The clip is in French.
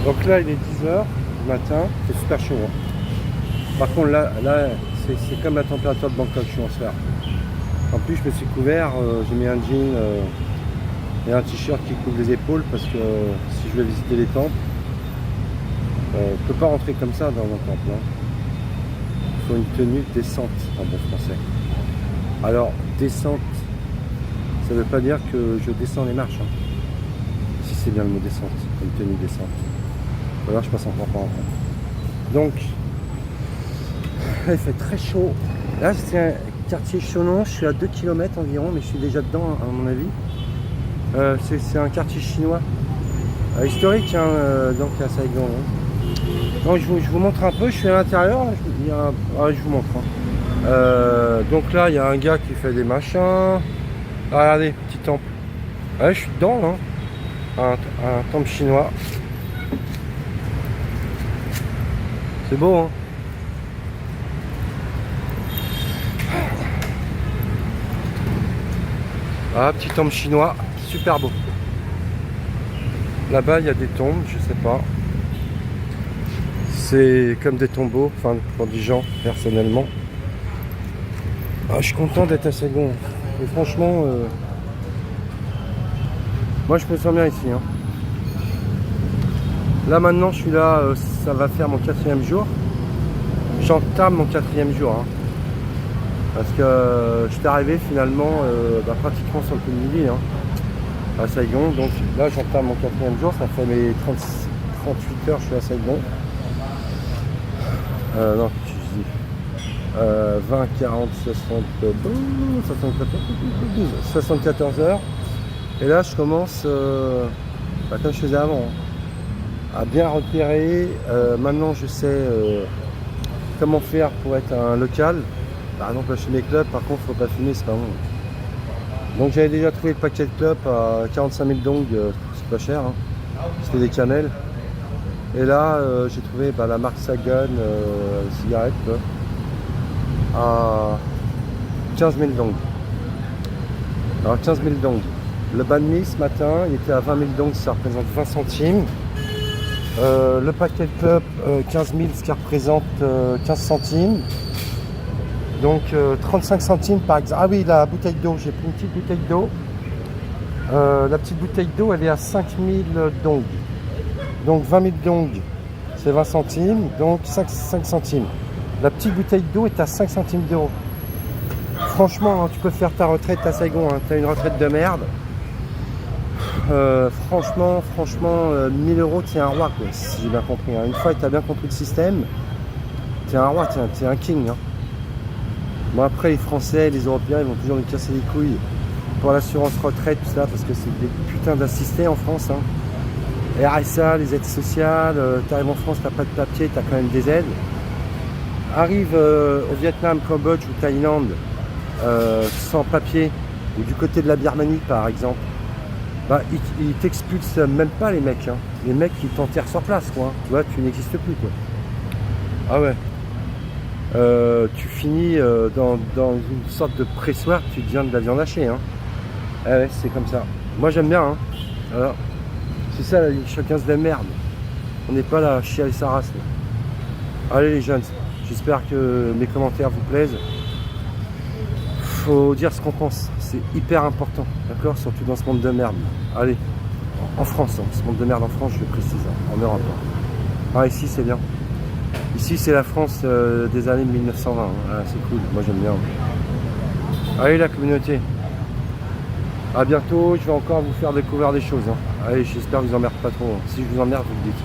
Donc là, il est 10 h du matin, c'est super chaud. Hein. Par contre, là c'est comme la température de Bangkok, je suis en sueur. En plus, je me suis couvert, j'ai mis un jean et un t-shirt qui couvre les épaules parce que si je vais visiter les temples, je ne peux pas rentrer comme ça dans un temple. Hein. Il faut une tenue décente en bon français. Alors, descente, ça ne veut pas dire que je descends les marches. Hein. Si c'est bien le mot descente, une tenue décente. Ou alors je passe encore pas en compte. Donc, il fait très chaud. Là, c'est un quartier Chonon, je suis à 2 km environ, mais je suis déjà dedans, à mon avis. C'est un quartier chinois. Historique, hein, donc à Saigon. Hein. Donc, je vous montre un peu, je suis à l'intérieur. Je vous montre. Hein. Donc là, il y a un gars qui fait des machins. Ah, regardez, petit temple. Ouais, je suis dedans, là. Un temple chinois. C'est beau, hein. Ah, petit temple chinois, super beau. Là-bas, il y a des tombes, je sais pas. C'est comme des tombeaux, enfin pour des gens, personnellement. Ah, je suis content d'être à Saigon. Et franchement, moi je me sens bien ici. Hein. Là maintenant, je suis là, ça va faire mon 4e jour. J'entame mon 4e jour. Hein. Parce que je suis arrivé finalement pratiquement sur le coup de midi hein, à Saigon. Donc là j'entame mon 4e jour, ça fait mes 38 heures que je suis à Saigon. Non, je dis 20, 40, 60, 74 heures. Et là je commence, comme je faisais avant, hein, à bien repérer. Maintenant je sais comment faire pour être un local. Par exemple, chez mes clubs, par contre, faut pas fumer, c'est pas bon. Donc, j'avais déjà trouvé le paquet de clubs à 45 000 dong, c'est pas cher. Hein. C'était des camels. Et là, j'ai trouvé la marque Sagan, cigarette, quoi, à 15 000 dong. Alors, 15 000 dong. Le banh mi ce matin, il était à 20 000 dong, ça représente 20 centimes. Le paquet de clubs, 15 000, ce qui représente 15 centimes. Donc 35 centimes par exemple. Ah oui, la bouteille d'eau, j'ai pris une petite bouteille d'eau. La petite bouteille d'eau, elle est à 5000 dong. Donc 20 000 dong, c'est 20 centimes, donc 5 centimes. La petite bouteille d'eau est à 5 centimes d'euros. Franchement, hein, tu peux faire ta retraite à Saigon, hein. Tu as une retraite de merde. Franchement, 1000 euros, tu es un roi, quoi, si j'ai bien compris. Hein. Une fois que tu as bien compris le système, tu es un roi, tu es un king. Hein. Bon après les Français, les Européens, ils vont toujours nous casser les couilles pour l'assurance retraite, tout ça, parce que c'est des putains d'assistés en France. Hein. RSA, les aides sociales, t'arrives en France, t'as pas de papier, t'as quand même des aides. Arrive au Vietnam, Cambodge ou Thaïlande sans papier, ou du côté de la Birmanie par exemple, ils t'expulsent même pas les mecs. Hein. Les mecs ils t'enterrent sur place, quoi. Tu vois, tu n'existes plus, quoi. Ah ouais. Tu finis dans une sorte de pressoir, tu deviens de la viande hachée. Hein. Ah ouais, c'est comme ça. Moi j'aime bien. Hein. Alors, c'est ça, chacun se démerde. On n'est pas là à chialer sa race. Là. Allez les jeunes, j'espère que mes commentaires vous plaisent. Faut dire ce qu'on pense, c'est hyper important, d'accord, surtout dans ce monde de merde. Allez, en France, hein. Ce monde de merde en France, je le précise, hein. En Europe. Hein. Ah, ici c'est bien. Ici, c'est la France des années 1920. Hein. Ah, c'est cool, moi j'aime bien. Allez, la communauté. À bientôt, je vais encore vous faire découvrir des choses. Hein. Allez, j'espère que je vous emmerde pas trop. Hein. Si je vous emmerde, vous le dites.